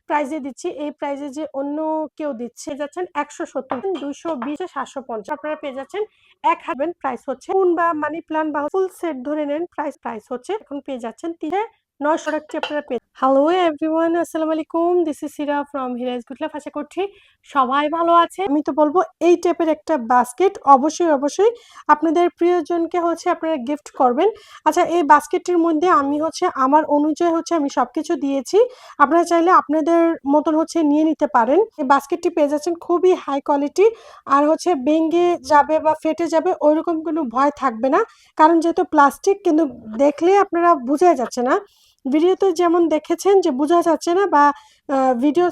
প্রাইজে দিচ্ছি এই প্রাইজে যে অন্য কেউ দিচ্ছে যাচ্ছেন 170, 220, 750 আপনারা পেয়ে যাচ্ছেন 1000 প্রাইস হচ্ছে কোন বা মানি প্ল্যান বা ফুল সেট ধরে নেন প্রাইস হচ্ছে এখন পেয়ে যাচ্ছেন 900 টাকা আপনারা পেয়ে। হ্যালো এভরিওয়ান, আসসালামু আলাইকুম, দিস ইজ সিরা ফ্রম হিরাজ গুডলাভ। আশা করছি সবাই ভালো আছে। আমি তো বলবো এই টাইপের একটা বাস্কেট অবশ্যই আপনাদের প্রিয়জনকে হচ্ছে আপনারা গিফট করবেন। আচ্ছা, এই বাস্কেটটির মধ্যে আমি হচ্ছে আমার অনুযায়ী হচ্ছে আমি সবকিছু দিয়েছি। আপনারা চাইলে আপনাদের মতন হচ্ছে নিয়ে নিতে পারেন। এই বাস্কেটটি পেয়ে যাচ্ছেন খুবই হাই কোয়ালিটি, আর হচ্ছে ভেঙে যাবে বা ফেটে যাবে ওইরকম কোনো ভয় থাকবে না, কারণ যেহেতু প্লাস্টিক, কিন্তু দেখলে আপনারা বোঝা যাচ্ছে না। ভিডিওতে যেমন দেখেছেন যে বোঝা যাচ্ছে না, বা ভিডিও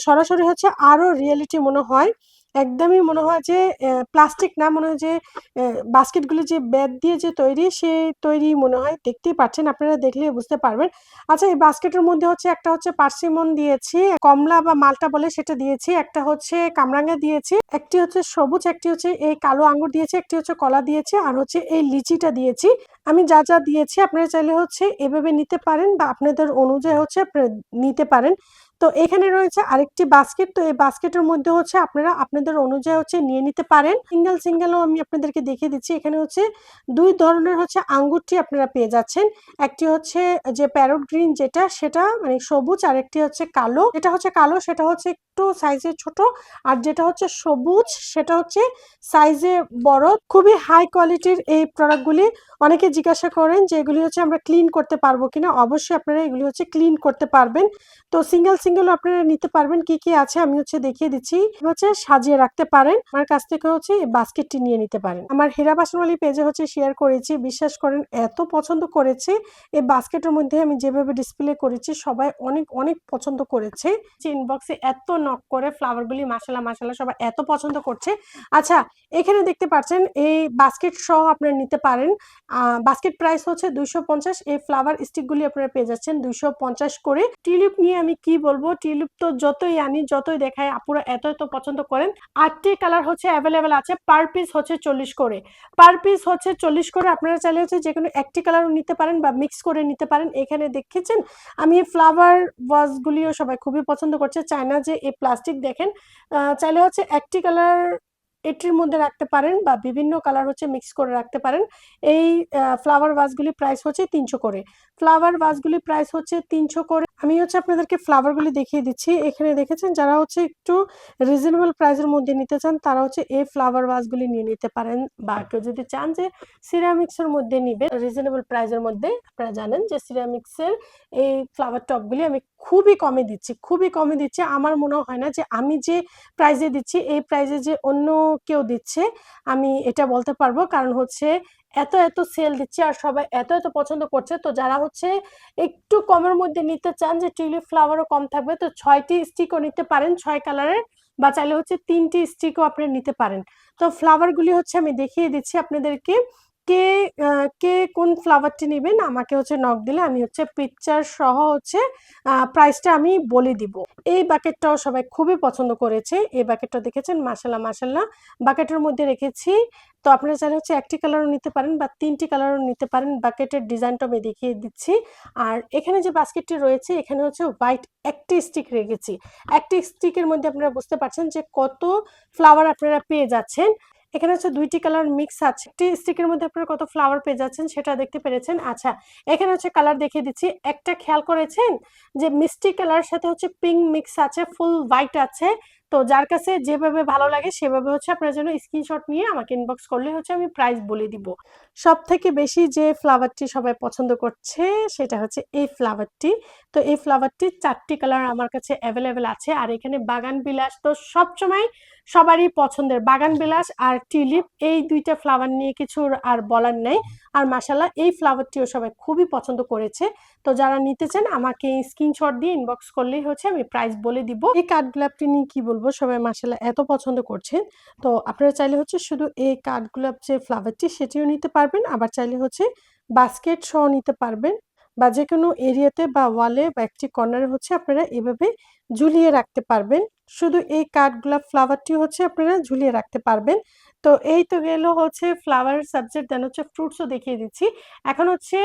সরাসরি হচ্ছে আরো রিয়েলিটি মনে হয়। একদমই মনে হয় যে প্লাস্টিক না, মনে হয় যে বাস্কেটগুলো যে বেত দিয়ে যে তৈরি সেই তৈরি মনে হয়। দেখতেই পাচ্ছেন, আপনারা দেখলে বুঝতে পারবেন। আচ্ছা, এই বাস্কেটের মধ্যে হচ্ছে একটা হচ্ছে পার্সিমন দিয়েছি, কমলা বা মালটা বলে সেটা দিয়েছি, একটা হচ্ছে কামরাঙ্গা দিয়েছি, একটি হচ্ছে সবুজ, একটি হচ্ছে এই কালো আঙ্গুর দিয়েছি, একটি হচ্ছে কলা দিয়েছি, আর হচ্ছে এই লিচিটা দিয়েছি। আমি যা দিয়েছি আপনারা চাইলে হচ্ছে এভাবে নিতে পারেন, বা আপনাদের অনুযায়ী হচ্ছে আপনারা নিতে পারেন। তো এখানে রয়েছে আরেকটি বাস্কেট, তো এই বাস্কেটের মধ্যে হচ্ছে আপনারা আপনাদের অনুযায়ী হচ্ছে নিয়ে নিতে পারেন। সিঙ্গেলও আমি আপনাদেরকে দেখিয়ে দিচ্ছি। এখানে হচ্ছে 2 ধরনের হচ্ছে আঙ্গুরটি আপনারা পেয়ে যাচ্ছেন। একটি হচ্ছে যে প্যারট গ্রিন যেটা, সেটা মানে সবুজ, আর একটি হচ্ছে কালো। যেটা হচ্ছে কালো সেটা হচ্ছে একটু সাইজে ছোট, আর যেটা হচ্ছে সবুজ সেটা হচ্ছে সাইজে বড়। খুবই হাই কোয়ালিটির এই প্রোডাক্টগুলি। অনেকে জিজ্ঞাসা করেন যে এগুলি হচ্ছে আমরা ক্লিন করতে পারবো কিনা। অবশ্যই আপনারা এগুলি হচ্ছে ক্লিন করতে পারবেন। তো সিঙ্গেল আপনারা নিতে পারবেন। কি আছে আমি হচ্ছে দেখিয়ে দিচ্ছি। হচ্ছে সাজিয়ে রাখতে পারেন। আমার কাছ থেকে হচ্ছে এই বাস্কেটটি নিয়ে নিতে পারেন। আমার হীরা বাসনওয়ালি পেজে হচ্ছে শেয়ার করেছি, বিশ্বাস করেন এত পছন্দ করেছে। এই বাস্কেটের মধ্যে আমি যেভাবে ডিসপ্লে করেছি সবাই অনেক পছন্দ করেছে। ইনবক্সে এত নক করে ফ্লাওয়ারগুলি মাশাআল্লাহ সবাই এত পছন্দ করছে। আচ্ছা, এখানে দেখতে পাচ্ছেন এই বাস্কেট সহ আপনারা নিতে পারেন। বাস্কেট প্রাইস হচ্ছে 250। এই ফ্লাওয়ার স্টিকগুলি আপনারা পেয়ে যাচ্ছেন 250 করে। টিউলিপ নিয়ে আমি কি বলবো, টিউলিপ তো যতই আনি যতই দেখাই আপুরা এত পছন্দ করেন। 8টি কালার হচ্ছে অ্যাভেলেবেল আছে, পার পিস হচ্ছে 40 করে। আপনারা চাইলে হচ্ছে যে কোনো একটি কালারও নিতে পারেন বা মিক্স করে নিতে পারেন। এখানে দেখেছেন আমি ফ্লাওয়ার ভাসগুলিও সবাই খুবই পছন্দ করছে, চায় না যে এই প্লাস্টিক। দেখেন, চাইলে হচ্ছে একটি কালার এটির মধ্যে রাখতে পারেন বা বিভিন্ন কালার হচ্ছে মিক্স করে রাখতে পারেন। এই ফ্লাওয়ার ভাসগুলি প্রাইস হচ্ছে 300 করে। আমি হচ্ছে আপনাদেরকে ফ্লাওয়ারগুলি দেখিয়ে দিচ্ছি। এখানে দেখেছেন যারা হচ্ছে একটু রিজনেবল প্রাইসের মধ্যে নিতে চান তারা হচ্ছে এই ফ্লাওয়ার ভাসগুলি নিয়ে নিতে পারেন, বা কেউ যদি চান যে সিরামিক্সের মধ্যে নিবে রিজনেবল প্রাইসের মধ্যে, আপনারা জানেন যে সিরামিক্সের এই ফ্লাওয়ার টপগুলি আমি খুবই কমে দিচ্ছি। আমার মনে হয় না যে আমি যে প্রাইজে দিচ্ছি এই প্রাইজে যে অন্য কেউ দিচ্ছে, আমি এটা বলতে পারবো। কারণ হচ্ছে এত সেল দিচ্ছে আর সবাই এত পছন্দ করছে। তো যারা হচ্ছে একটু কমের মধ্যে নিতে চান যে টিউলিপ ফ্লাওয়ারও কম থাকবে, তো 6টি স্টিকও নিতে পারেন 6 কালারের, বা চাইলে হচ্ছে 3টি স্টিকও আপনি নিতে পারেন। তো ফ্লাওয়ারগুলি হচ্ছে আমি দেখিয়ে দিচ্ছি আপনাদেরকে। কে কে কোন ফ্লাওয়ারটি নেবেন আমাকে হচ্ছে নক দিলে আমি হচ্ছে পিকচার সহ হচ্ছে প্রাইসটা আমি বলে দিব। এই বাকেটটাও সবাই খুবই পছন্দ করেছে। এই বাকেটটা দেখেছেন, মাশাআল্লাহ বাকেটের মধ্যে রেখেছি। তো আপনারা চাইলে হচ্ছে একটি কালারও নিতে পারেন বা 3টি কালারও নিতে পারেন। বাকেটের ডিজাইনটা আমি দেখিয়ে দিচ্ছি। আর এখানে যে বাস্কেটটি রয়েছে এখানে হচ্ছে হোয়াইট একটি স্টিক রেখেছি। একটি স্টিকের মধ্যে আপনারা বুঝতে পারছেন যে কত ফ্লাওয়ার আপনারা পেয়ে যাচ্ছেন। এখানে হচ্ছে 2টি কালার মিক্স আছে। একটি স্টিকের মধ্যে আপনারা কত ফ্লাওয়ার পেয়ে যাচ্ছেন সেটা দেখতে পেরেছেন। আচ্ছা, এখানে হচ্ছে কালার দেখিয়ে দিচ্ছি। একটা খেয়াল করেছেন যে মিষ্টি কালার সাথে হচ্ছে পিঙ্ক মিক্স আছে, ফুল হোয়াইট আছে। তো যার কাছে যেভাবে ভালো লাগে সেভাবে হচ্ছে আপনার জন্য স্ক্রিনশট নিয়ে আমাকে ইনবক্স করলে হচ্ছে আমি প্রাইস বলে দিব। সব থেকে বেশি যে ফ্লাওয়ারটি সবাই পছন্দ করছে সেটা হচ্ছে এই ফ্লাওয়ারটি। তো এই ফ্লাওয়ারটি 4টি কালার আমার কাছে অ্যাভেলেবেল আছে। আর এখানে বাগান বিলাস তো সবসময় সবারই পছন্দের, বাগান বিলাস আর টিউলিপ এই 2টা ফ্লাওয়ার নিয়ে কিছু আর বলার নেই। আর মাশাআল্লাহ এই ফ্লাওয়ারটিও সবাই খুবই পছন্দ করেছে। তো যারা নিতে চান আমাকে স্ক্রিনশট দিয়ে ইনবক্স করলেই হচ্ছে আমি প্রাইস বলে দিব। এই কাঠগোলাপটি নিয়ে কি বলবো, সবাই মাশাআল্লাহ এত পছন্দ করছেন। তো আপনারা চাইলে হচ্ছে শুধু এই কাঠগোলাপ যে ফ্লাওয়ারটি সেটিও নিতে পারবেন, আবার চাইলে হচ্ছে বাস্কেট সহ নিতে পারবেন, বা যে কোনো এরিয়াতে বা ওয়ালে বা একটি কর্নারে হচ্ছে আপনারা এভাবে ঝুলিয়ে রাখতে পারবেন। শুধু এই কাঠগোলাপ ফ্লাওয়ারটি হচ্ছে আপনারা ঝুলিয়ে রাখতে পারবেন। তো এই তো গেল হচ্ছে ফ্লাওয়ার সাবজেক্ট, দেন হচ্ছে ফ্রুটসও দেখিয়ে দিচ্ছি। এখন হচ্ছে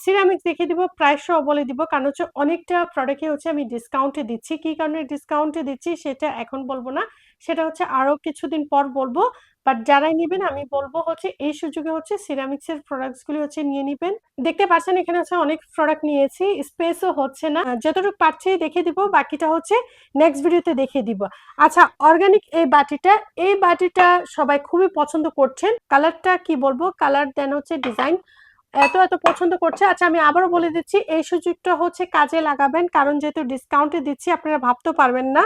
সিরামিক্স দেখিয়ে দিব, প্রাইস সহ বলে দিব, কারণ হচ্ছে অনেকটা প্রোডাক্টে হচ্ছে আমি ডিসকাউন্টে দিচ্ছি। কি কারণে ডিসকাউন্টে দিচ্ছি সেটা এখন বলবো না, সেটা হচ্ছে আরো কিছুদিন পর বলবো। বাট যারাই নেবেন আমি বলবো হচ্ছে এই সুযোগে হচ্ছে সিরামিক্সের প্রোডাক্টস গুলি হচ্ছে নিয়ে নিবেন। দেখতে পাচ্ছেন এখানে হচ্ছে অনেক প্রোডাক্ট নিয়েছি, স্পেসও হচ্ছে না, যতটুকু পারছি দেখে দিব, বাকিটা হচ্ছে নেক্সট ভিডিওতে দেখিয়ে দিব। আচ্ছা, অর্গানিক এই বাটিটা সবাই খুবই পছন্দ করছেন। কালারটা কি বলবো, কালার দেন হচ্ছে ডিজাইন এত পছন্দ করছে। আচ্ছা, আমি আবারও বলে দিচ্ছি এই সুযোগটা হচ্ছে কাজে লাগাবেন, কারণ যেহেতু ডিসকাউন্টে দিচ্ছি আপনারা ভাবতে পারবেন না,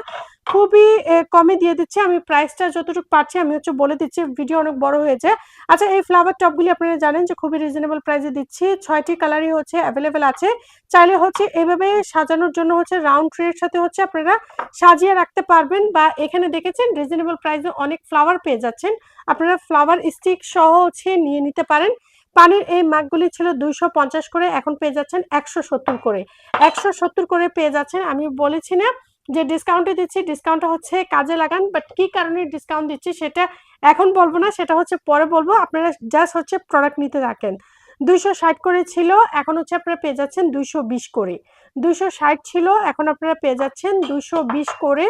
খুবই কমে দিয়ে দিচ্ছি। আমি প্রাইসটা যতটুকু পারছি আমি হচ্ছে বলে দিচ্ছি, ভিডিও অনেক বড় হয়ে যায়। আচ্ছা, এই ফ্লাওয়ার টপগুলি আপনারা জানেন যে খুবই রিজনেবল প্রাইসে দিচ্ছি, 6টি কালারই হচ্ছে অ্যাভেলেবেল আছে। চাইলে হচ্ছে এইভাবে সাজানোর জন্য হচ্ছে রাউন্ড ট্রের সাথে হচ্ছে আপনারা সাজিয়ে রাখতে পারবেন, বা এখানে দেখেছেন রিজনেবল প্রাইসে অনেক ফ্লাওয়ার পেয়ে যাচ্ছেন, আপনারা ফ্লাওয়ার স্টিক সহ হচ্ছে নিয়ে নিতে পারেন। পানির এই মাগগুলি ছিল 250 করে, এখন পেয়ে যাচ্ছেন 170 করে, 170 করে পেয়ে যাচ্ছেন। আমি বলেছি না যে ডিসকাউন্টে দিচ্ছি, ডিসকাউন্টটা হচ্ছে কাজে লাগান, বাট কি কারণে ডিসকাউন্ট দিচ্ছি সেটা এখন বলবো না, সেটা হচ্ছে পরে বলবো। আপনারা জাস্ট হচ্ছে প্রোডাক্ট নিতে থাকেন। 260 করে ছিল, এখন হচ্ছে আপনারা পেয়ে যাচ্ছেন 220 করে, 260 ছিল, এখন আপনারা পেয়ে যাচ্ছেন 220 করে।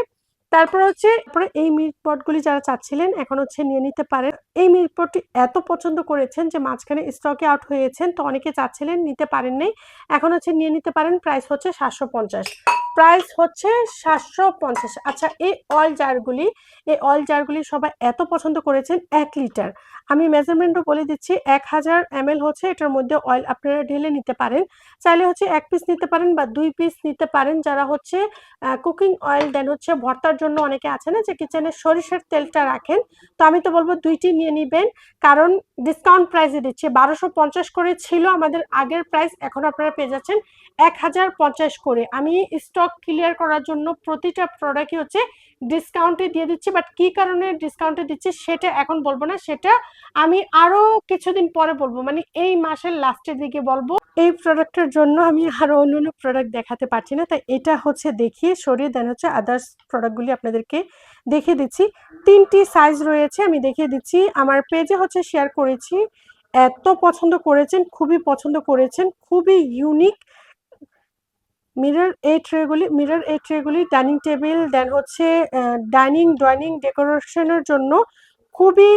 তারপর হচ্ছে এই মিল্ক পটগুলি যারা চাচ্ছিলেন এখন হচ্ছে নিয়ে নিতে পারেন। এই মিল্ক পটটি এত পছন্দ করেছেন যে মাঝখানে স্টকে আউট হয়েছেন, তো অনেকে চাচ্ছিলেন নিতে পারেন নাই, এখন হচ্ছে নিয়ে নিতে পারেন। প্রাইস হচ্ছে 750, প্রাইস হচ্ছে 750। আচ্ছা, এই অয়েল জারগুলি সবাই এত পছন্দ করেছেন, 1 লিটার। আমি মেজারমেন্টও বলে দিচ্ছি, 1000 ml হচ্ছে এটার মধ্যে অয়েল আপনারা ঢেলে নিতে পারেন। চাইলে হচ্ছে 1 পিস নিতে পারেন বা 2 পিস নিতে পারেন, যারা হচ্ছে কুকিং অয়েল দেন হচ্ছে ভর্তার জন্য অনেকে আছে না যে কিচেনে সরিষার তেলটা রাখেন, তো আমি তো বলবো 2টি নিয়ে নিবেন, কারণ ডিসকাউন্ট প্রাইসে দিচ্ছে। 1250 করে ছিল আমাদের আগের প্রাইস, এখন আপনারা পেয়ে যাচ্ছেন 1050 করে। আমি স্টক ক্লিয়ার করার জন্য প্রতিটা প্রোডাক্টই হচ্ছে ডিসকাউন্টে দিয়ে দিচ্ছি, বাট কি কারণে ডিসকাউন্টে দিচ্ছি সেটা এখন বলবো না, সেটা আমি আরো কিছুদিন পরে বলবো, মানে এই মাসের লাস্টের দিকে বলবো। এই প্রোডাক্টের জন্য আমি আরো অন্য প্রোডাক্ট দেখাতে পারছি না, তাই এটা হচ্ছে দেখিয়ে সরিয়ে দেন হচ্ছে আদার্স প্রোডাক্টগুলি আপনাদেরকে দেখিয়ে দিচ্ছি। 3টি সাইজ রয়েছে, আমি দেখিয়ে দিচ্ছি, আমার পেজে হচ্ছে শেয়ার করেছি। এত পছন্দ করেছেন, খুবই পছন্দ করেছেন, খুবই ইউনিক। মিরর এই ট্রেগুলি ডাইনিং টেবিল দেন হচ্ছে ডাইনিং ডেকোরেশনের জন্য খুবই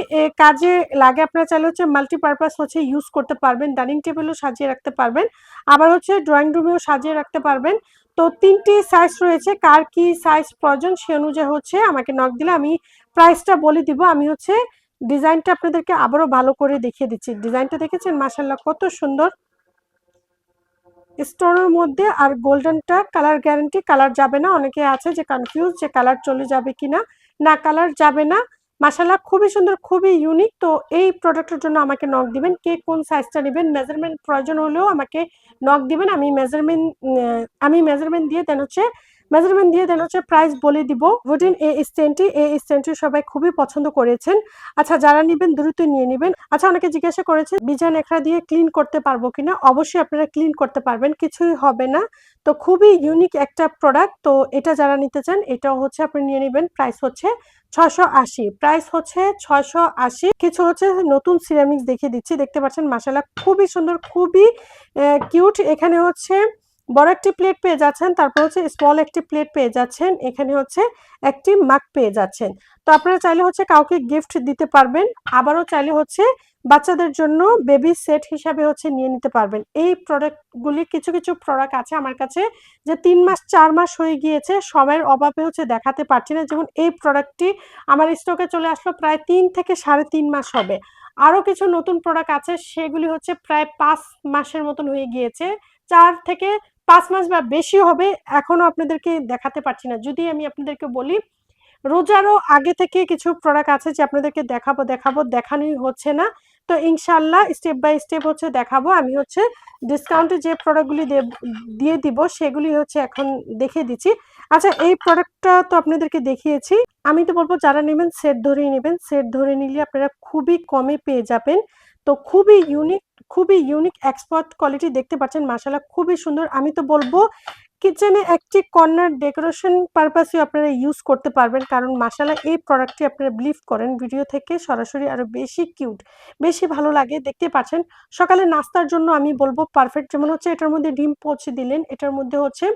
কাজে লাগে। আপনারা চাইলে হচ্ছে মাল্টিপারপাস হচ্ছে ইউজ করতে পারবেন, ডাইনিং টেবিলও সাজিয়ে রাখতে পারবেন, আবার হচ্ছে ড্রয়িং রুমেও সাজিয়ে রাখতে পারবেন। তো 3টি সাইজ রয়েছে, কার কি সাইজ প্রয়োজন সে অনুযায়ী হচ্ছে আমাকে নক দিলে আমি প্রাইসটা বলে দিব। আমি হচ্ছে ডিজাইনটা আপনাদেরকে আবারও ভালো করে দেখিয়ে দিচ্ছি। ডিজাইনটা দেখেছেন মাশাআল্লাহ কত সুন্দর, স্টোনের মধ্যে, আর গোল্ডেনটা কালার গ্যারান্টি, কালার যাবে না। অনেকে আছে যে কনফিউজ যে কালার চলে যাবে কিনা, না কালার যাবে না। মাশাআল্লাহ খুবই সুন্দর, খুবই ইউনিক। তো এই প্রোডাক্টের জন্য আমাকে নক দিবেন, কে কোন সাইজটা নেবেন, মেজারমেন্ট প্রয়োজন হলেও আমাকে নক দিবেন, আমি মেজারমেন্ট দিয়ে দেন হচ্ছে প্রাইস বলে দিব। ভুডিন এই স্ট্যান্ডটি সবাই খুবই পছন্দ করেছেন। আচ্ছা, যারা নেবেন দ্রুত নিয়ে নেবেন। আচ্ছা, অনেকে জিজ্ঞাসা করেছেন বিজান একরা দিয়ে ক্লিন করতে পারবো কিনা, অবশ্যই আপনারা ক্লিন করতে পারবেন, কিছুই হবে না। তো খুবই ইউনিক একটা প্রোডাক্ট, তো এটা যারা নিতে চান এটাও হচ্ছে আপনি নিয়ে নেবেন। প্রাইস হচ্ছে 680, প্রাইস হচ্ছে 680। কিছু হচ্ছে নতুন সিরামিক্স দেখিয়ে দিচ্ছি, দেখতে পাচ্ছেন মাশাআল্লাহ খুবই সুন্দর, খুবই কিউট। এখানে হচ্ছে বড় একটি প্লেট পেয়ে যাচ্ছেন, তারপর হচ্ছে স্মল একটি প্লেট পেয়ে যাচ্ছেন, এখানে হচ্ছে একটি মাগ পেয়ে যাচ্ছেন। তো আপনারা চাইলে হচ্ছে কাউকে গিফট দিতে পারবেন, আবারও চাইলে হচ্ছে বাচ্চাদের জন্য বেবি সেট হিসাবে হচ্ছে নিয়ে নিতে পারবেন। এই প্রোডাক্টগুলি কিছু প্রোডাক্ট আছে আমার কাছে যে 3 মাস 4 মাস হয়ে গিয়েছে, সময়ের অভাবে হচ্ছে দেখাতে পারছি না। যেমন এই প্রোডাক্টটি আমার স্টকে চলে আসলো প্রায় 3 থেকে 3.5 মাস হবে। আরো কিছু নতুন প্রোডাক্ট আছে, সেগুলি হচ্ছে প্রায় 5 মাসের মতন হয়ে গিয়েছে, 4 থেকে 5 মাস বা বেশি হবে, এখনো আপনাদেরকে দেখাতে পারছি না। যদি আমি আপনাদেরকে বলি, রোজারও আগে থেকে কিছু প্রোডাক্ট আছে যে আপনাদেরকে দেখানোই হচ্ছে না। তো ইনশাআল্লাহ স্টেপ বাই স্টেপ হচ্ছে দেখাবো। আমি হচ্ছে ডিসকাউন্টে যে প্রোডাক্টগুলি দিয়ে দিব সেগুলি হচ্ছে এখন দেখিয়ে দিচ্ছি। আচ্ছা, এই প্রোডাক্টটা তো আপনাদেরকে দেখিয়েছি, আমি তো বলবো যারা নেবেন সেট ধরেই নেবেন, সেট ধরে নিলে আপনারা খুবই কমে পেয়ে যাবেন। তো খুবই ইউনিক এক্সপোর্ট কোয়ালিটি, দেখতে পাচ্ছেন মাশাআল্লাহ খুবই সুন্দর। আমি তো বলবো কিচেনে একটি কর্নার ডেকোরেশন পারপাসেও আপনারা ইউজ করতে পারবেন, কারণ মাশাআল্লাহ এই প্রোডাক্টটি আপনারা বিলিভ করেন ভিডিও থেকে সরাসরি আরো বেশি কিউট, বেশি ভালো লাগে। দেখতে পাচ্ছেন সকালে নাস্তার জন্য আমি বলব পারফেক্ট। যেমন হচ্ছে এটার মধ্যে ডিম পোচ দিলেন, এটার মধ্যে হচ্ছে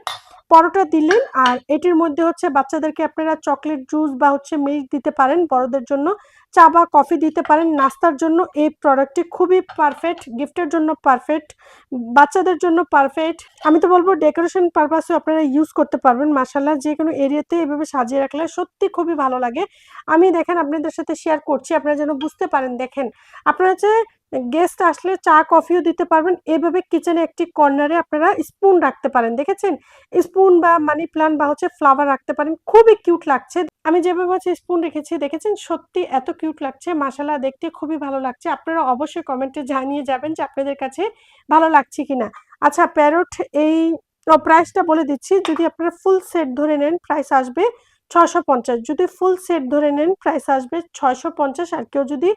পরোটা দিলেন, আর এটির মধ্যে হচ্ছে বাচ্চাদেরকে আপনারা চকলেট জুস বা হচ্ছে মিল্ক দিতে পারেন, বড়দের জন্য চা বা কফি দিতে পারেন। নাস্তার জন্য এই প্রোডাক্টটি খুবই পারফেক্ট, গিফটের জন্য পারফেক্ট, বাচ্চাদের জন্য পারফেক্ট। আমি তো বলবো ডেকোরেশন পারপাসেও আপনারা ইউজ করতে পারবেন। মাশাআল্লাহ যে কোনো এরিয়াতে এভাবে সাজিয়ে রাখলে সত্যি খুবই ভালো লাগে। আমি দেখেন আপনাদের সাথে শেয়ার করছি, আপনারা যেন বুঝতে পারেন। দেখেন আপনারা যে গেস্ট আসলে চা কফিও দিতে পারবেন। এভাবে কিচেনে একটি কর্নারে আপনারা স্পুন রাখতে পারেন, দেখেছেন? স্পুন বা মানি প্লান্ট বা হচ্ছে ফ্লাওয়ার রাখতে পারেন, খুবই কিউট লাগছে। আমি যেভাবে হচ্ছে স্পুন রেখেছি দেখেছেন, সত্যি এত কিউট লাগছে। মাশাআল্লাহ দেখতে খুবই ভালো লাগছে। আপনারা অবশ্যই কমেন্টে জানিয়ে যাবেন যে আপনাদের কাছে ভালো লাগছে কিনা। আচ্ছা, প্যারট এই প্রাইসটা বলে দিচ্ছি। যদি আপনারা ফুল সেট ধরে নেন প্রাইস আসবে ৬৫০। যদি ফুল সেট ধরে নেন প্রাইস আসবে ৬৫০। আর কেউ যদি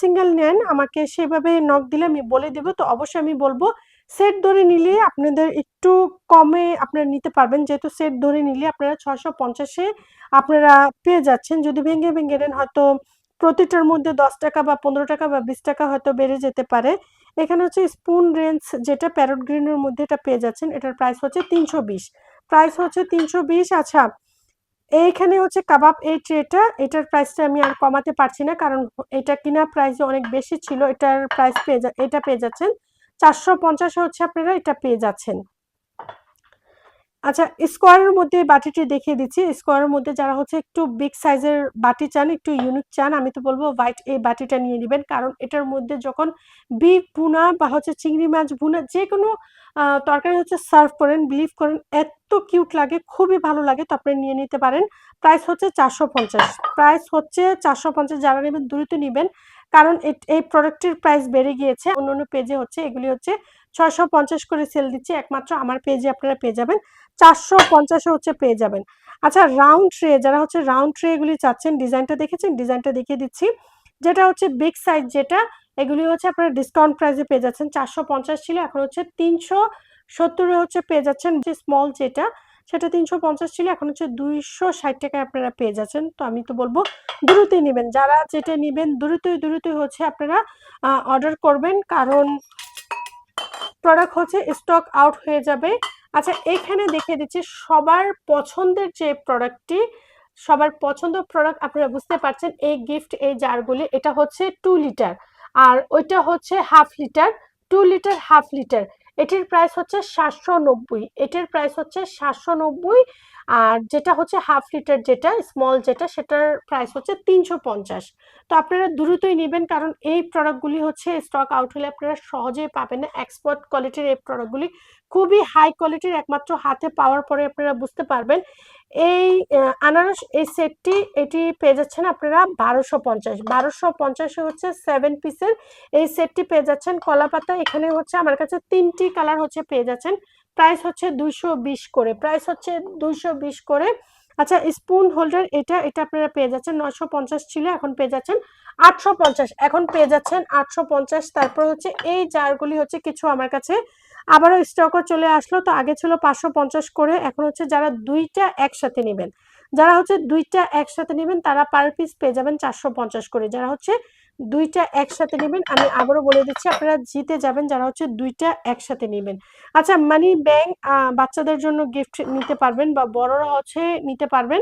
সিঙ্গেল নেন আমাকে সেভাবে নক দিলে আমি বলে দেব। তো অবশ্যই আমি বলবো সেট ধরে নিলে আপনাদের একটু কমে আপনারা নিতে পারবেন, যেহেতু সেট ধরে নিলে আপনারা ৬৫০ এ আপনারা পেয়ে যাচ্ছেন। যদি ভেঙে নেন হয়তো প্রতিটার মধ্যে ১০ টাকা বা ১৫ টাকা বা ২০ টাকা হয়তো বেড়ে যেতে পারে। এখানে হচ্ছে স্পুন রেঞ্জ যেটা প্যারট গ্রিনের মধ্যে এটা পেয়ে যাচ্ছেন। এটার প্রাইস হচ্ছে ৩২০। প্রাইস হচ্ছে ৩২০। আচ্ছা, এইখানে হচ্ছে কাবাব এই ট্রেটা, এটার প্রাইসটা আমি আর কমাতে পারছি না, কারণ এটা কিনা প্রাইস অনেক বেশি ছিল। এটার প্রাইস এটা পেয়ে যাচ্ছেন ৪৫০ এ হচ্ছে আপনারা এটা পেয়ে যাচ্ছেন। আচ্ছা, স্কোয়ারের মধ্যে বাটিটি দেখিয়ে দিচ্ছি। স্কোয়ারের মধ্যে যারা হচ্ছে একটু বিগ সাইজের বাটি চান, একটু ইউনিক চান, আমি তো বলবো হোয়াইট এই বাটিটা নিয়ে নিবেন। কারণ এটার মধ্যে যখন বিফ ভুনা বা হচ্ছে চিংড়ি মাছ ভুনা যেকোনো তরকারি হচ্ছে সার্ভ করেন, বিলিভ করেন এত কিউট লাগে, খুবই ভালো লাগে। তো আপনি নিয়ে নিতে পারেন। প্রাইস হচ্ছে ৪৫০। প্রাইস হচ্ছে ৪৫০। যারা নেবেন দ্রুত নিবেন, কারণ এই প্রোডাক্টের প্রাইস বেড়ে গিয়েছে। অন্যান্য পেজে হচ্ছে এগুলি হচ্ছে ৬৫০ করে সেল দিচ্ছে, একমাত্র আমার পেজে আপনারা পেয়ে যাবেন ৪৫০ এ হচ্ছে পেয়ে যাবেন। আচ্ছা, রাউন্ড ট্রে যারা হচ্ছে রাউন্ড ট্রে এগুলি চাচ্ছেন, ডিজাইনটা দেখেছেন? ডিজাইনটা দেখিয়ে দিচ্ছি। যেটা হচ্ছে বিগ সাইজ যেটা, এগুলি হচ্ছে আপনারা ডিসকাউন্ট প্রাইসে পেয়ে যাচ্ছেন। ৪৫০ ছিল, এখন হচ্ছে ৩৭০ এ হচ্ছে পেয়ে যাচ্ছেন। যে স্মল যেটা সেটা ৩৫০ ছিল, এখন হচ্ছে ২৬০ টাকায় আপনারা পেয়ে যাচ্ছেন। তো আমি তো বলবো দ্রুতই নিবেন। যারা যেটা নিবেন দ্রুতই হচ্ছে আপনারা অর্ডার করবেন, কারণ প্রোডাক্ট হচ্ছে স্টক আউট হয়ে যাবে। আচ্ছা, এখানে দেখিয়ে দিচ্ছি সবার পছন্দের যে প্রোডাক্টটি, সবার পছন্দ প্রোডাক্ট আপনারা বুঝতে পারছেন। এই গিফট এই জারগুলি, এটা হচ্ছে 2 লিটার আর ওইটা হচ্ছে half litre. 2 litre half litre, এটির প্রাইস হচ্ছে ৭৯০। এটির প্রাইস হচ্ছে ৭৯০। আর যেটা হচ্ছে হাফ লিটার যেটা স্মল যেটা, সেটার প্রাইস হচ্ছে ৩৫০। তো আপনারা দ্রুতই নেবেন, কারণ এই প্রোডাক্টগুলি হচ্ছে স্টক আউট হলে আপনারা সহজেই পাবেন না। এক্সপোর্ট কোয়ালিটির এই প্রোডাক্টগুলি খুবই হাই কোয়ালিটির, একমাত্র হাতে পাওয়ার পরে আপনারা বুঝতে পারবেন। এই আনারস এই সেটটি এটি পেয়ে যাচ্ছেন আপনারা ১২৫০। ১২৫০ হচ্ছে 7 পিসের এই সেটটি পেয়ে যাচ্ছেন। কলাপাতা এখানে হচ্ছে আমার কাছে ৩টি কালার হচ্ছে পেয়ে যাচ্ছেন। প্রাইস হচ্ছে ২২০ করে। প্রাইস হচ্ছে ২২০ করে। আচ্ছা, স্পুন হোল্ডার এটা আপনারা পেয়ে যাচ্ছেন ৯৫০ ছিল, এখন পেয়ে যাচ্ছেন ৮৫০। এখন পেয়ে যাচ্ছেন ৮৫০। তারপর হচ্ছে এই জারগুলি হচ্ছে কিছু আমার কাছে আবারও স্টকও চলে আসলো। তো আগে ছিল ৫৫০ করে, এখন হচ্ছে যারা দুইটা একসাথে নেবেন, যারা হচ্ছে দুইটা একসাথে নেবেন তারা পার পিস পেয়ে যাবেন ৪৫০ করে। যারা হচ্ছে দুইটা একসাথে নেবেন, আমি আবারও বলে দিচ্ছি আপনারা জিতে যাবেন যারা হচ্ছে দুইটা একসাথে নেবেন। আচ্ছা, মানি ব্যাংক বাচ্চাদের জন্য গিফট নিতে পারবেন বা বড়রা হচ্ছে নিতে পারবেন।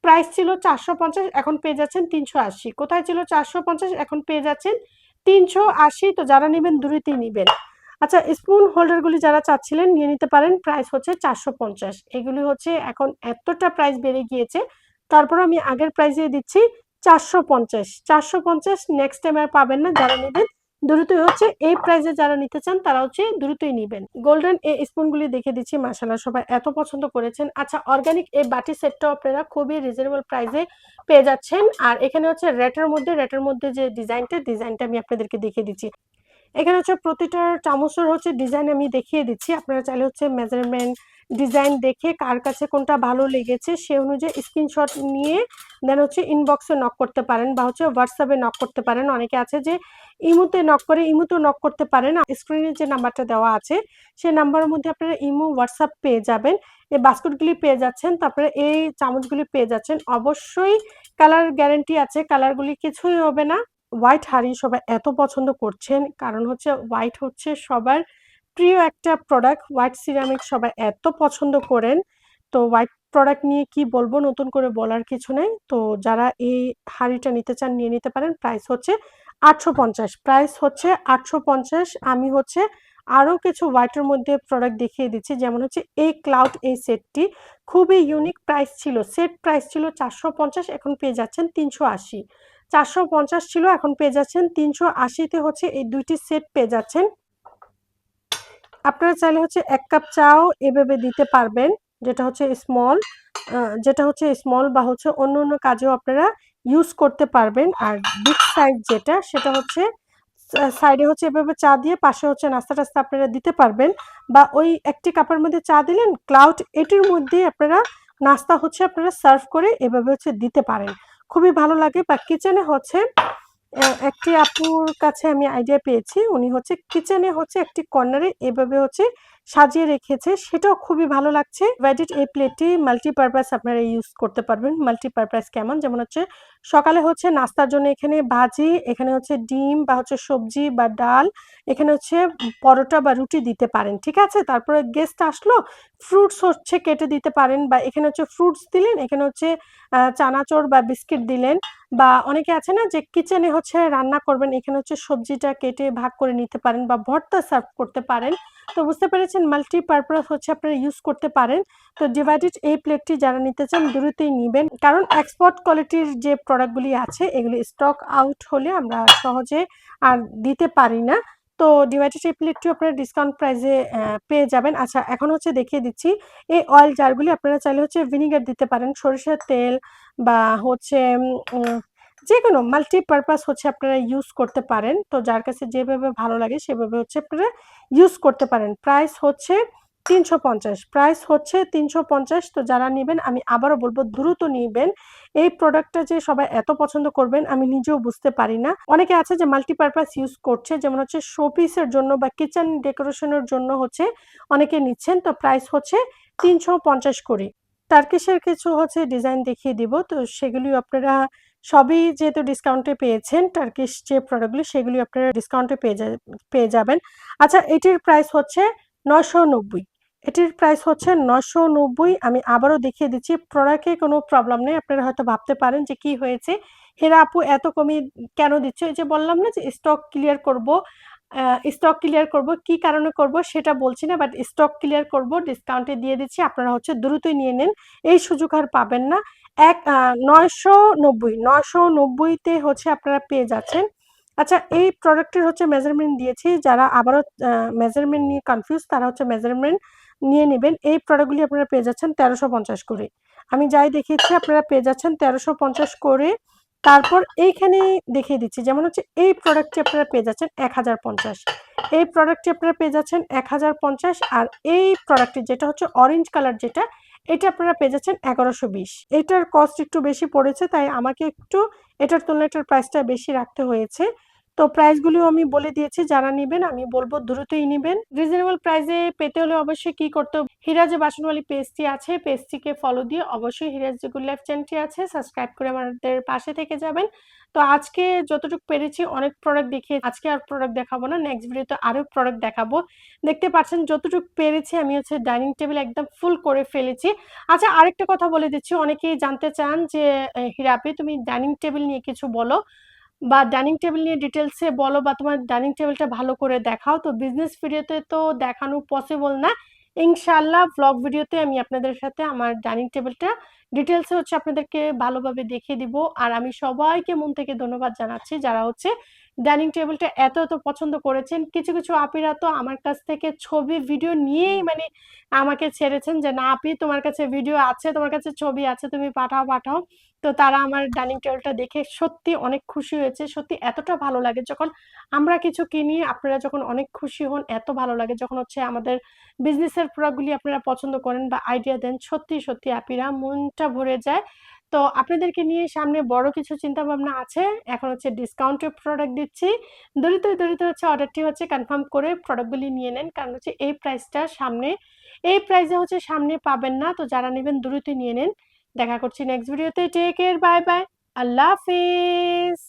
প্রাইস ছিল ৪৫০, এখন পেয়ে যাচ্ছেন ৩৮০। কোথায় ছিল ৪৫০, এখন পেয়ে যাচ্ছেন ৩৮০। তো যারা নেবেন দ্রুতই নিবেন। আচ্ছা, স্পুন হোল্ডারগুলি যারা চাচ্ছিলেন নিয়ে নিতে পারেন। প্রাইস হচ্ছে ৪৫০। এগুলি হচ্ছে এখন এতটা প্রাইস বেড়ে গিয়েছে, তারপর আমি আগের প্রাইসে দিচ্ছি ৪৫০। ৪৫০ নেক্সট টাইম আর পাবেন না। যারা নেবেন দ্রুতই হচ্ছে এই প্রাইসে, যারা নিতে চান তারা হচ্ছে দ্রুতই নিবেন। গোল্ডেন এই স্পুনগুলি দেখে দিচ্ছি, মাশাআল্লাহ সবাই এত পছন্দ করেছেন। আচ্ছা, অর্গানিক এই বাটি সেটটাও আপনারা খুবই রিজনেবল প্রাইসে পেয়ে যাচ্ছেন। আর এখানে হচ্ছে রেটের মধ্যে যে ডিজাইনটা আমি আপনাদেরকে দেখিয়ে দিচ্ছি। এখানে হচ্ছে প্রতিটা চামচের হচ্ছে ডিজাইন আমি দেখিয়ে দিচ্ছি। আপনারা চাইলে হচ্ছে মেজারমেন্ট ডিজাইন দেখে কার কাছে কোনটা ভালো লেগেছে সে অনুযায়ী স্ক্রিনশট নিয়ে দেন হচ্ছে ইনবক্সে নক করতে পারেন বা হচ্ছে হোয়াটসঅ্যাপে নক করতে পারেন। অনেকে আছে যে ইমোতে নক করে, ইমোতেও নক করতে পারেন। স্ক্রিনে যে নাম্বারটা দেওয়া আছে সেই নাম্বারের মধ্যে আপনারা ইমো, হোয়াটসঅ্যাপ পেয়ে যাবেন। এই বাস্কেটগুলি পেয়ে যাচ্ছেন, তারপরে এই চামচগুলি পেয়ে যাচ্ছেন। অবশ্যই কালার গ্যারান্টি আছে, কালারগুলি কিছুই হবে না। হোয়াইট হাঁড়ি সবাই এত পছন্দ করছেন কারণ হচ্ছে হোয়াইট হচ্ছে সবার প্রিয় একটা প্রোডাক্ট। হোয়াইট সিরামিক সবাই এত পছন্দ করেন। তো হোয়াইট প্রোডাক্ট নিয়ে কি বলবো, নতুন করে বলার কিছু নাই। তো যারা এই হাঁড়িটা নিতে চান নিয়ে নিতে পারেন। প্রাইস হচ্ছে 850, প্রাইস হচ্ছে 850। আমি হচ্ছে আরো কিছু হোয়াইটের মধ্যে প্রোডাক্ট দেখিয়ে দিচ্ছি, যেমন হচ্ছে এই ক্লাউড, এই সেটটি খুবই ইউনিক। প্রাইস ছিল, সেট প্রাইস ছিল 450, এখন পেয়ে যাচ্ছেন 380। 450 ছিল, এখন পেয়ে যাচ্ছেন 380-তে হচ্ছে এই দুইটি সেট পেয়ে যাচ্ছেন। আপনারা চাইলে হচ্ছে 1 কাপ চাও এভাবে দিতে পারবেন, যেটা হচ্ছে স্মল, বা হচ্ছে অন্য কাজেও আপনারা ইউজ করতে পারবেন। আর বিগ সাইজ যেটা, সেটা হচ্ছে সাইডে হচ্ছে এভাবে চা দিয়ে পাশে হচ্ছে নাস্তা-টাস্তা আপনারা দিতে পারবেন, বা ওই একটি কাপের মধ্যে চা দিলেন, ক্লাউড এটির মধ্যেই আপনারা নাস্তা হচ্ছে আপনারা সার্ভ করে এভাবে হচ্ছে দিতে পারেন। খুবই ভালো লাগে। বা কিচেনে হচ্ছে একটি আপুর কাছে আমি আইডিয়া পেয়েছি, উনি হচ্ছে কিচেনে হচ্ছে একটি কর্নারে এভাবে হচ্ছে সাজিয়ে রেখেছে, সেটাও খুবই ভালো লাগছে। ডিভাইডেড এই প্লেটটি মাল্টিপারপাস আপনারা ইউজ করতে পারবেন। মাল্টিপারপাস কেমন, যেমন হচ্ছে সকালে হচ্ছে নাস্তার জন্য এখানে ভাজি, এখানে হচ্ছে ডিম বা হচ্ছে সবজি বা ডাল, এখানে হচ্ছে পরোটা বা রুটি দিতে পারেন, ঠিক আছে। তারপরে গেস্ট আসলো, ফ্রুটস হচ্ছে কেটে দিতে পারেন, বা এখানে হচ্ছে ফ্রুটস দিলেন, এখানে হচ্ছে চানাচুর বা বিস্কিট দিলেন। বা অনেকে আছে না যে কিচেনে হচ্ছে রান্না করবেন, এখানে হচ্ছে সবজিটা কেটে ভাগ করে নিতে পারেন বা ভর্তা সার্ভ করতে পারেন। তো বুঝতে পেরেছেন, মাল্টিপারপাস হচ্ছে আপনারা ইউজ করতে পারেন। তো ডিভাইডেড এই প্লেটটি যারা নিতে চান দ্রুতই নিবেন, কারণ এক্সপোর্ট কোয়ালিটির যে প্রোডাক্টগুলি আছে এগুলি স্টক আউট হলে আমরা সহজে আর দিতে পারি না। তো ডিভাইডেড এই প্লেটটিও আপনারা ডিসকাউন্ট প্রাইসে পেয়ে যাবেন। আচ্ছা, এখন হচ্ছে দেখিয়ে দিচ্ছি এই অয়েল জারগুলি আপনারা চাইলে হচ্ছে ভিনিগার দিতে পারেন, সরিষার তেল বা হচ্ছে যেকোনো মাল্টিপারপাস হচ্ছে আপনারা ইউজ করতে পারেন। তো যার কাছে যেভাবে ভালো লাগে সেভাবে হচ্ছে আপনারা ইউজ করতে পারেন। প্রাইস হচ্ছে 350, প্রাইস হচ্ছে 350। তো যারা নিবেন আমি আবারও বলবো দ্রুত নিবেন। এই প্রোডাক্টটা যে সবাই এত পছন্দ করবেন আমি নিজেও বুঝতে পারি না। অনেকে আছে যে মাল্টিপারপাস ইউজ করছে, যেমন হচ্ছে শোপিসের জন্য বা কিচেন ডেকোরেশনের জন্য হচ্ছে অনেকে নিচ্ছেন। তো প্রাইস হচ্ছে 350 করে। টার্কিশের কিছু হচ্ছে ডিজাইন দেখিয়ে দিব, তো সেগুলি আপনারা সবই যেহেতু ডিসকাউন্টে পেয়েছেন, টার্কিশ যে প্রোডাক্টগুলি সেগুলি আপনারা ডিসকাউন্টে পেয়ে যাবেন। আচ্ছা, এটির প্রাইস হচ্ছে 990, এটির প্রাইস হচ্ছে 990। আমি আবারও দেখিয়ে দিচ্ছি, প্রোডাক্টে কোনো প্রবলেম নেই। আপনারা হয়তো ভাবতে পারেন যে কি হয়েছে, হেরা আপু এত কমিয়ে কেন দিচ্ছে? এই যে বললাম না যে স্টক ক্লিয়ার করব, স্টক ক্লিয়ার করব, কি কারণে করব সেটা বলছি না, বাট স্টক ক্লিয়ার করব, ডিসকাউন্টে দিয়ে দিচ্ছি। আপনারা হচ্ছে দ্রুতই নিয়ে নেন, এই সুযোগ আর পাবেন না। 990 তে হচ্ছে আপনারা পেয়ে যাচ্ছেন। আচ্ছা, এই প্রোডাক্টের হচ্ছে মেজারমেন্ট দিয়েছি, যারা আবারও মেজারমেন্ট নিয়ে কনফিউজ তারা হচ্ছে মেজারমেন্ট নিয়ে নেবেন। এই প্রোডাক্টগুলি আপনারা পেয়ে যাচ্ছেন 1350 করে। আমি যাই দেখিয়েছি আপনারা পেয়ে যাচ্ছেন 1350 করে। তারপর এইখানে দেখিয়ে দিচ্ছি, যেমন হচ্ছে এই প্রোডাক্টটি আপনারা পেয়ে যাচ্ছেন 1050, এই প্রোডাক্টটি আপনারা পেয়ে যাচ্ছেন 1050। আর এই প্রোডাক্টটি যেটা হচ্ছে অরেঞ্জ কালার, যেটা এটা আপনারা পেয়ে যাচ্ছেন 1120। এটার কস্ট একটু বেশি পড়েছে, তাই আমাকে একটু এটার তুলনায় এটার প্রাইসটা বেশি রাখতে হয়েছে। তো প্রাইসগুলিও আমি বলে দিয়েছি, যারা নিবেন আমি বলবো দ্রুতই নিবেন। রিজনেবল প্রাইসে পেতে হলে অবশ্যই কি করতে হবে, হিরাজ বাসনওয়ালি পেজটি আছে, পেজটিকে ফলো দিয়ে অবশ্যই হিরাজ গুড লাইফ চ্যানেলটি আছে সাবস্ক্রাইব করে আমাদের পাশে থেকে যাবেন। তো আজকে যতটুকু পেরেছি অনেক প্রোডাক্ট দেখিয়ে, আজকে আর প্রোডাক্ট দেখাবো না, নেক্সট ভিডিওতে আরো প্রোডাক্ট দেখাবো। দেখতে পাচ্ছেন যতটুকু পেরেছি আমি হচ্ছে ডাইনিং টেবিল একদম ফুল করে ফেলেছি। আচ্ছা, আরেকটা কথা বলে দিচ্ছি, অনেকেই জানতে চান যে হীরা আপি তুমি ডাইনিং টেবিল নিয়ে কিছু বলো, বা ডাইনিং টেবিল নিয়ে ডিটেলসে বলো, বা তোমার ডাইনিং টেবিলটা ভালো করে দেখাও। তো বিজনেস ভিডিওতে তো দেখানো পসিবল না, ইনশাআল্লাহ ব্লগ ভিডিওতে আমি আপনাদের সাথে আমার ডাইনিং টেবিলটা ডিটেলসে হচ্ছে আপনাদেরকে ভালোভাবে দেখিয়ে দিব। আর আমি সবাইকে মন থেকে ধন্যবাদ জানাচ্ছি যারা হচ্ছে ডাইনিং টেবিলটা এত পছন্দ করেছেন। কিছু আপিরা তো আমার কাছ থেকে ছবি, ভিডিও নিয়েই মানে আমাকে ছেড়েছেন যে, "না আপি তোমার কাছে ভিডিও আছে, তোমার কাছে ছবি আছে, তুমি পাঠাও।" তো তারা আমার ডাইনিং টেবিলটা দেখে সত্যি অনেক খুশি হয়েছে। সত্যি এতটা ভালো লাগে যখন আমরা কিছু কিনি, আপনারা যখন অনেক খুশি হন, এত ভালো লাগে যখন হচ্ছে আমাদের বিজনেসের প্রোডাক্টগুলি আপনারা পছন্দ করেন বা আইডিয়া দেন। সত্যি আপিরা মনটা ভরে যায়। তো আপনাদেরকে নিয়ে সামনে বড় কিছু চিন্তাভাবনা আছে। এখন হচ্ছে ডিসকাউন্টে প্রোডাক্ট দিচ্ছি। দ্রুত হচ্ছে অর্ডারটি হচ্ছে কনফার্ম করে প্রোডাক্টগুলি নিয়ে নেন। কারণ হচ্ছে এই প্রাইসে হচ্ছে সামনে পাবেন না। তো যারা নিবেন দ্রুত নিয়ে নেন। দেখা করছি নেক্সট ভিডিওতে। Take care, by. আল্লাহ হাফেজ।